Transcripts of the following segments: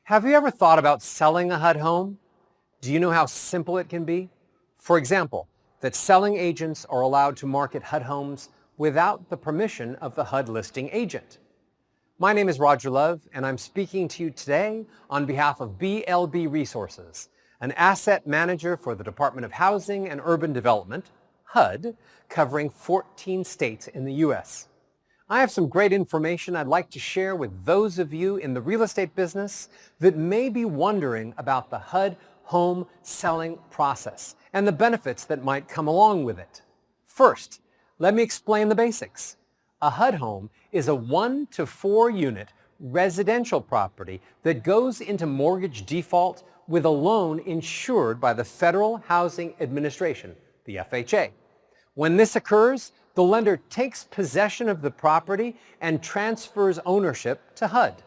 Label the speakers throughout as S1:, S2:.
S1: Have you ever thought about selling a HUD home? Do you know how simple it can be? For example, that selling agents are allowed to market HUD homes without the permission of the HUD listing agent. My name is Roger Love, and I'm speaking to you today on behalf of BLB Resources, an asset manager for the Department of Housing and Urban Development, HUD, covering 14 states in the U.S. I have some great information I'd like to share with those of you in the real estate business that may be wondering about the HUD home selling process and the benefits that might come along with it. First, let me explain the basics. A HUD home is a 1 to 4 unit residential property that goes into mortgage default with a loan insured by the Federal Housing Administration, the FHA. When this occurs, the lender takes possession of the property and transfers ownership to HUD,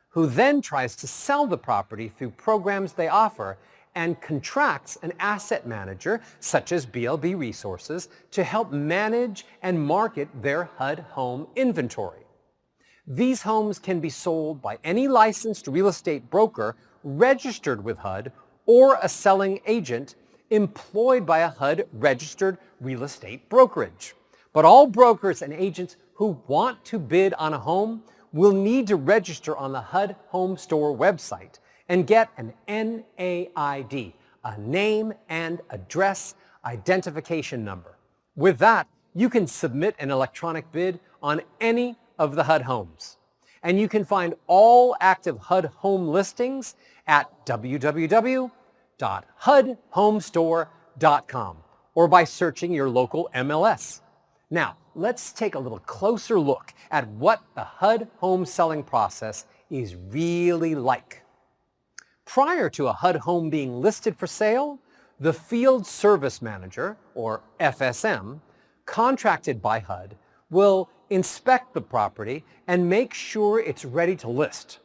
S1: who then tries to sell the property through programs they offer and contracts an asset manager, such as BLB Resources, to help manage and market their HUD home inventory. These homes can be sold by any licensed real estate broker registered with HUD or a selling agent employed by a HUD-registered real estate brokerage. But all brokers and agents who want to bid on a home will need to register on the HUD Home Store website and get an NAID, a name and address identification number. With that, you can submit an electronic bid on any of the HUD homes. And you can find all active HUD home listings at www.hudhomestore.com or by searching your local MLS. Now, let's take a little closer look at what the HUD home selling process is really like. Prior to a HUD home being listed for sale, the Field Service Manager, or FSM, contracted by HUD, will inspect the property and make sure it's ready to list.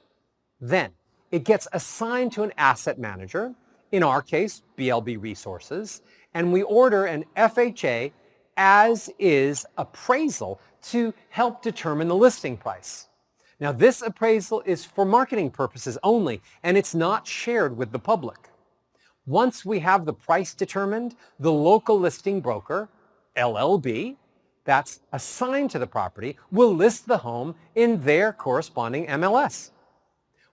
S1: Then, it gets assigned to an asset manager, in our case, BLB Resources, and we order an FHA as-is appraisal to help determine the listing price. Now, this appraisal is for marketing purposes only, and it's not shared with the public. Once we have the price determined, the local listing broker, LLB, that's assigned to the property, will list the home in their corresponding MLS.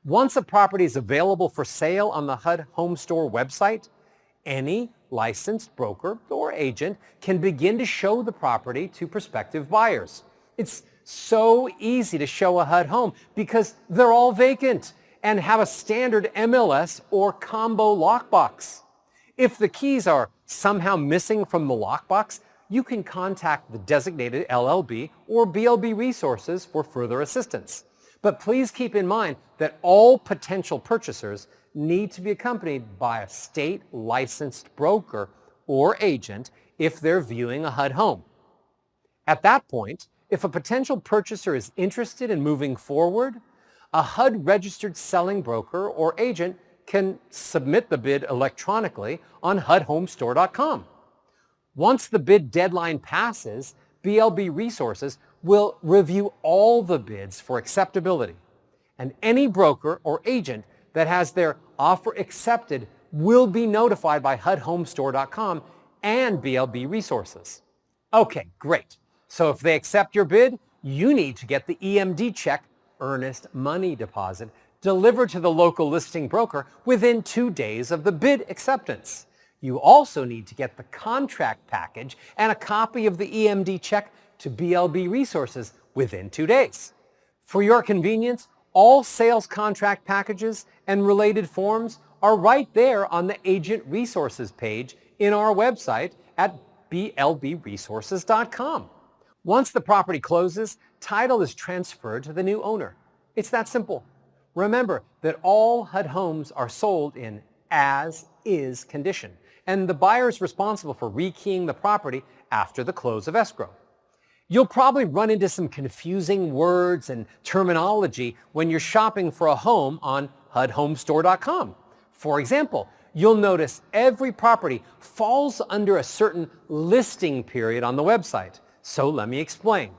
S1: Once a property is available for sale on the HUD Home Store website, any licensed broker or agent can begin to show the property to prospective buyers. It's so easy to show a HUD home because they're all vacant and have a standard MLS or combo lockbox. If the keys are somehow missing from the lockbox, you can contact the designated LLB or BLB Resources for further assistance. But please keep in mind that all potential purchasers need to be accompanied by a state licensed broker or agent if they're viewing a HUD home. At that point, if a potential purchaser is interested in moving forward, a HUD registered selling broker or agent can submit the bid electronically on hudhomestore.com. Once the bid deadline passes, BLB Resources will review all the bids for acceptability, and any broker or agent that has their offer accepted will be notified by hudhomestore.com and BLB Resources. Okay, great. So if they accept your bid, you need to get the EMD check, earnest money deposit, delivered to the local listing broker within 2 days of the bid acceptance. You also need to get the contract package and a copy of the EMD check to BLB Resources within 2 days. For your convenience, all sales contract packages and related forms are right there on the Agent Resources page in our website at blbresources.com. Once the property closes, title is transferred to the new owner. It's that simple. Remember that all HUD homes are sold in as-is condition, and the buyer is responsible for rekeying the property after the close of escrow. You'll probably run into some confusing words and terminology when you're shopping for a home on hudhomestore.com. For example, you'll notice every property falls under a certain listing period on the website. So let me explain.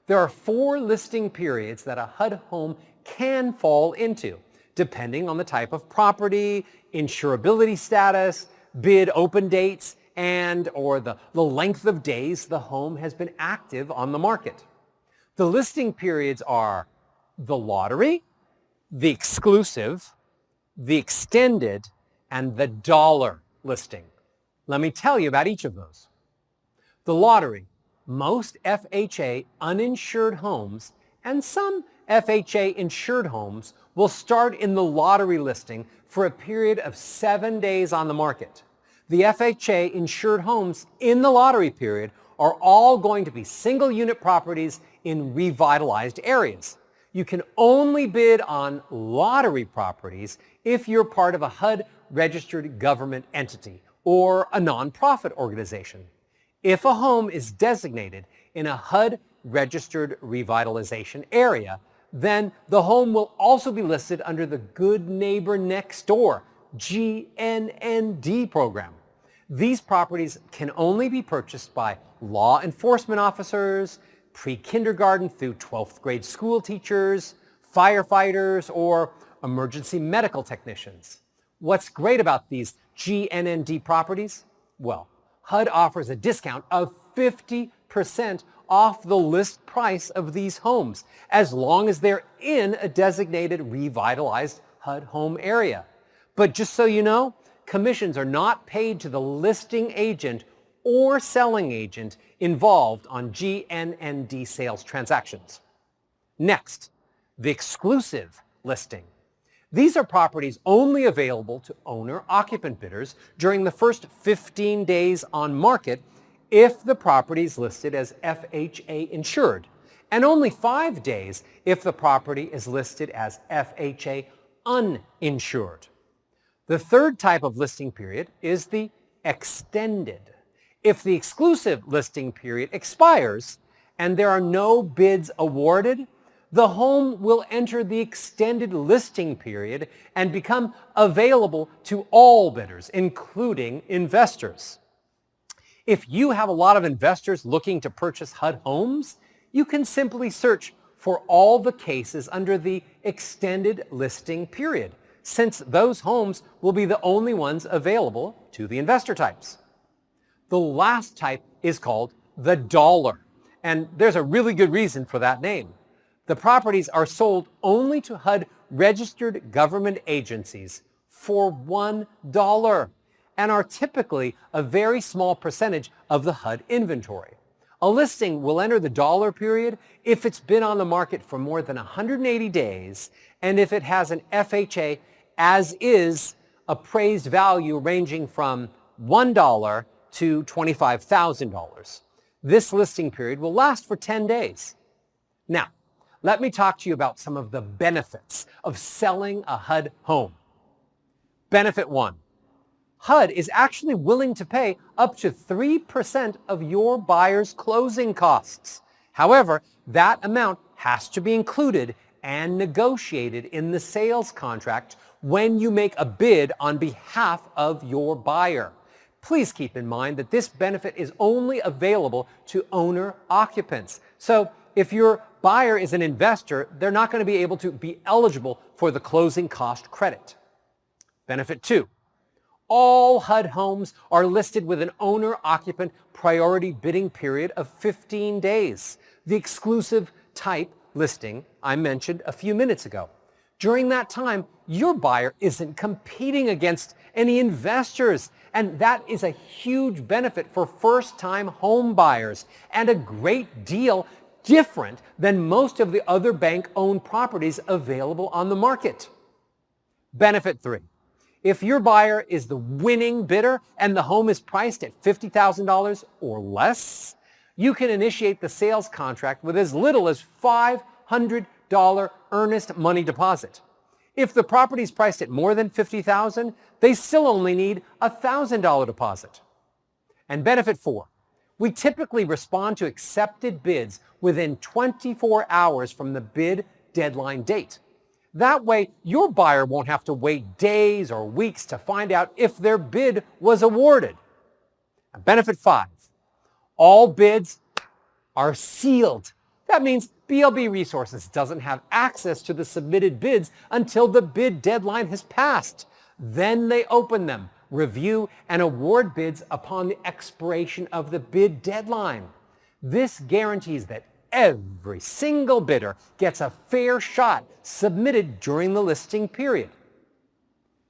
S1: There are 4 listing periods that a HUD home can fall into, depending on the type of property, insurability status, bid open dates, and or the length of days the home has been active on the market. The listing periods are the lottery, the exclusive, the extended, and the dollar listing. Let me tell you about each of those. The lottery. Most FHA uninsured homes and some FHA insured homes will start in the lottery listing for a period of 7 days on the market. The FHA insured homes in the lottery period are all going to be single unit properties in revitalized areas. You can only bid on lottery properties if you're part of a HUD registered government entity or a nonprofit organization. If a home is designated in a HUD registered revitalization area, then the home will also be listed under the Good Neighbor Next Door GNND program. These properties can only be purchased by law enforcement officers, pre-kindergarten through 12th grade school teachers, firefighters, or emergency medical technicians. What's great about these GNND properties? Well, HUD offers a discount of 50% off the list price of these homes, as long as they're in a designated revitalized HUD home area. But just so you know, commissions are not paid to the listing agent or selling agent involved on GNND sales transactions. Next, the exclusive listing. These are properties only available to owner-occupant bidders during the first 15 days on market if the property is listed as FHA insured, and only 5 days if the property is listed as FHA uninsured. The third type of listing period is the extended. If the exclusive listing period expires and there are no bids awarded, the home will enter the extended listing period and become available to all bidders, including investors. If you have a lot of investors looking to purchase HUD homes, you can simply search for all the cases under the extended listing period, since those homes will be the only ones available to the investor types. The last type is called the dollar, and there's a really good reason for that name. The properties are sold only to HUD registered government agencies for $1 and are typically a very small percentage of the HUD inventory. A listing will enter the dollar period if it's been on the market for more than 180 days and if it has an FHA as is appraised value ranging from $1 to $25,000. This listing period will last for 10 days. Now, let me talk to you about some of the benefits of selling a HUD home. Benefit 1. HUD is actually willing to pay up to 3% of your buyer's closing costs. However, that amount has to be included and negotiated in the sales contract when you make a bid on behalf of your buyer. Please keep in mind that this benefit is only available to owner occupants. So if your buyer is an investor, they're not going to be able to be eligible for the closing cost credit. Benefit 2. All HUD homes are listed with an owner-occupant priority bidding period of 15 days, the exclusive type listing I mentioned a few minutes ago. During that time, your buyer isn't competing against any investors, and that is a huge benefit for first-time home buyers and a great deal different than most of the other bank-owned properties available on the market. Benefit 3. If your buyer is the winning bidder and the home is priced at $50,000 or less, you can initiate the sales contract with as little as $500 earnest money deposit. If the property is priced at more than $50,000, they still only need a $1,000 deposit. And benefit 4. We typically respond to accepted bids within 24 hours from the bid deadline date. That way, your buyer won't have to wait days or weeks to find out if their bid was awarded. And benefit 5. All bids are sealed. That That means BLB Resources doesn't have access to the submitted bids until the bid deadline has passed. Then they open them, review, and award bids upon the expiration of the bid deadline. This guarantees that every single bidder gets a fair shot submitted during the listing period.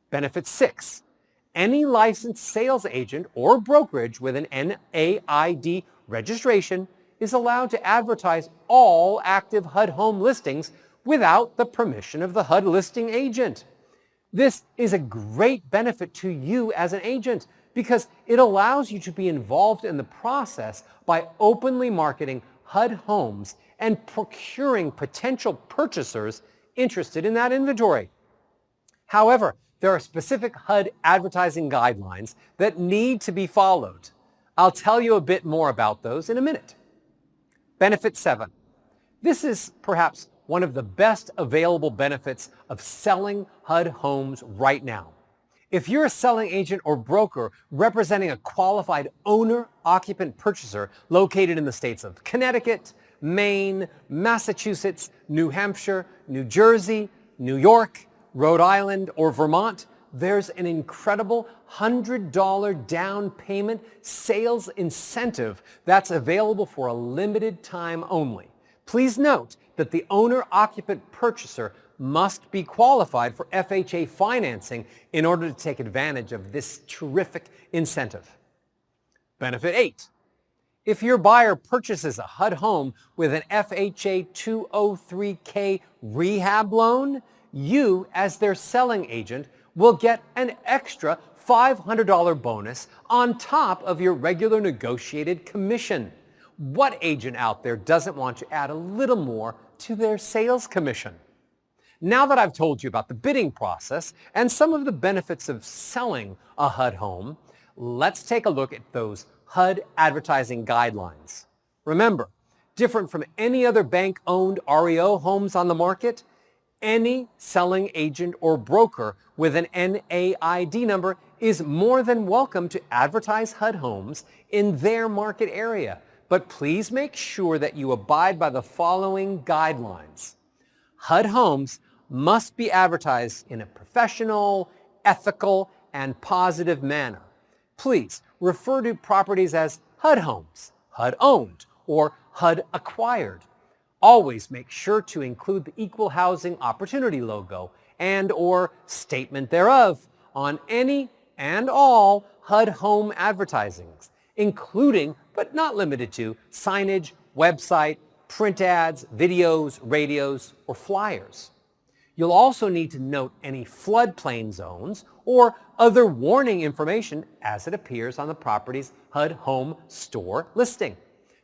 S1: Benefit 6. Any licensed sales agent or brokerage with an NAID registration is allowed to advertise all active HUD home listings without the permission of the HUD listing agent. This is a great benefit to you as an agent because it allows you to be involved in the process by openly marketing HUD homes and procuring potential purchasers interested in that inventory. However, there are specific HUD advertising guidelines that need to be followed. I'll tell you a bit more about those in a minute. Benefit 7. This is perhaps one of the best available benefits of selling HUD homes right now. If you're a selling agent or broker representing a qualified owner-occupant purchaser located in the states of Connecticut, Maine, Massachusetts, New Hampshire, New Jersey, New York, Rhode Island, or Vermont, there's an incredible $100 down payment sales incentive that's available for a limited time only. Please note that the owner-occupant purchaser must be qualified for FHA financing in order to take advantage of this terrific incentive. Benefit 8. If your buyer purchases a HUD home with an FHA 203K rehab loan, you, as their selling agent, will get an extra $500 bonus on top of your regular negotiated commission. What agent out there doesn't want to add a little more to their sales commission? Now that I've told you about the bidding process and some of the benefits of selling a HUD home, let's take a look at those HUD advertising guidelines. Remember, different from any other bank-owned REO homes on the market, any selling agent or broker with an NAID number is more than welcome to advertise HUD homes in their market area. But please make sure that you abide by the following guidelines. HUD homes must be advertised in a professional, ethical, and positive manner. Please refer to properties as HUD homes, HUD owned, or HUD acquired. Always make sure to include the Equal Housing Opportunity logo and or statement thereof on any and all HUD home advertisings, including but not limited to signage, website, print ads, videos, radios, or flyers. You'll also need to note any floodplain zones or other warning information as it appears on the property's HUD home store listing.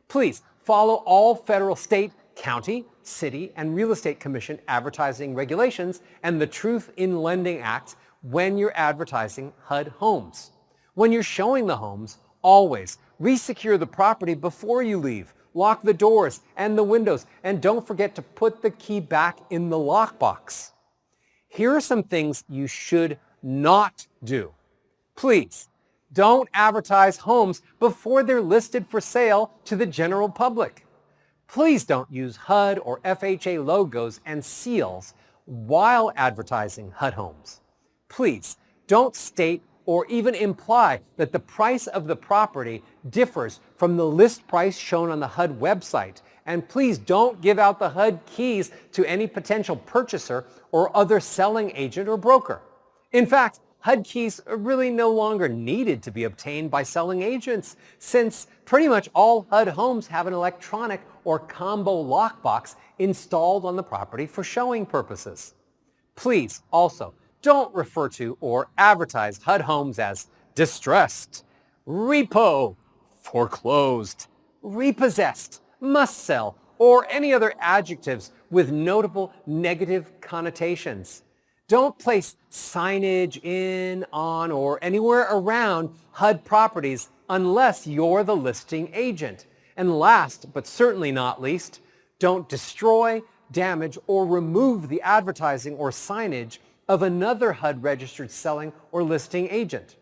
S1: Please follow all federal, state, county, city, and real estate commission advertising regulations and the Truth in Lending Act when you're advertising HUD homes. When you're showing the homes, always resecure the property before you leave. Lock the doors and the windows, and don't forget to put the key back in the lockbox. Here are some things you should not do. Please, don't advertise homes before they're listed for sale to the general public. Please don't use HUD or FHA logos and seals while advertising HUD homes. Please don't state or even imply that the price of the property differs from the list price shown on the HUD website. And please don't give out the HUD keys to any potential purchaser or other selling agent or broker. In fact, HUD keys are really no longer needed to be obtained by selling agents, since pretty much all HUD homes have an electronic or combo lockbox installed on the property for showing purposes. Please also don't refer to or advertise HUD homes as distressed, repo, foreclosed, repossessed, must sell, or any other adjectives with notable negative connotations. Don't place signage in, on, or anywhere around HUD properties unless you're the listing agent. And last, but certainly not least, don't destroy, damage, or remove the advertising or signage of another HUD-registered selling or listing agent.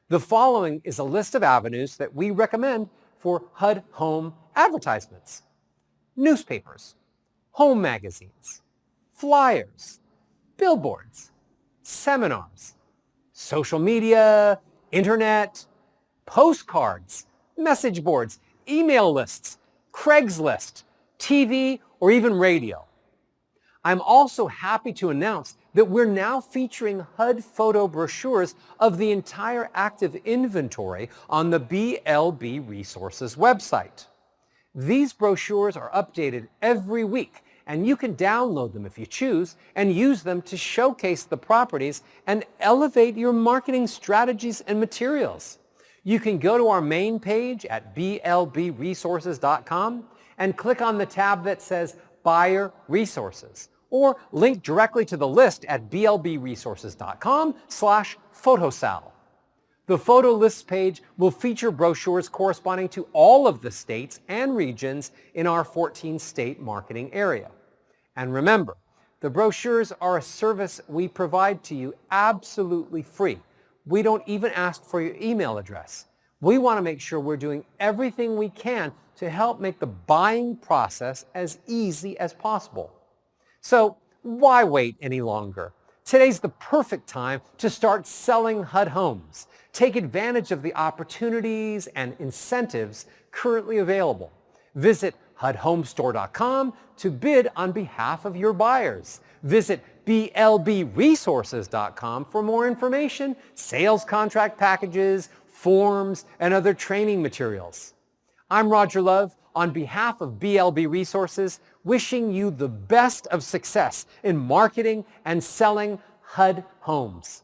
S1: The following is a list of avenues that we recommend for HUD home advertisements. newspapers, home magazines, flyers, billboards, seminars, social media, internet, postcards, message boards, email lists, Craigslist, TV, or even radio. I'm also happy to announce that we're now featuring HUD photo brochures of the entire active inventory on the BLB Resources website. These brochures are updated every week, and you can download them if you choose and use them to showcase the properties and elevate your marketing strategies and materials. You can go to our main page at blbresources.com and click on the tab that says Buyer Resources, or link directly to the list at blbresources.com/photosal. The photo lists page will feature brochures corresponding to all of the states and regions in our 14-state marketing area. And remember, the brochures are a service we provide to you absolutely free. We don't even ask for your email address. We want to make sure we're doing everything we can to help make the buying process as easy as possible. So why wait any longer? Today's the perfect time to start selling HUD homes. Take advantage of the opportunities and incentives currently available. Visit HUDHomestore.com to bid on behalf of your buyers. Visit blbresources.com for more information, sales contract packages, forms, and other training materials. I'm Roger Love, on behalf of BLB Resources, wishing you the best of success in marketing and selling HUD homes.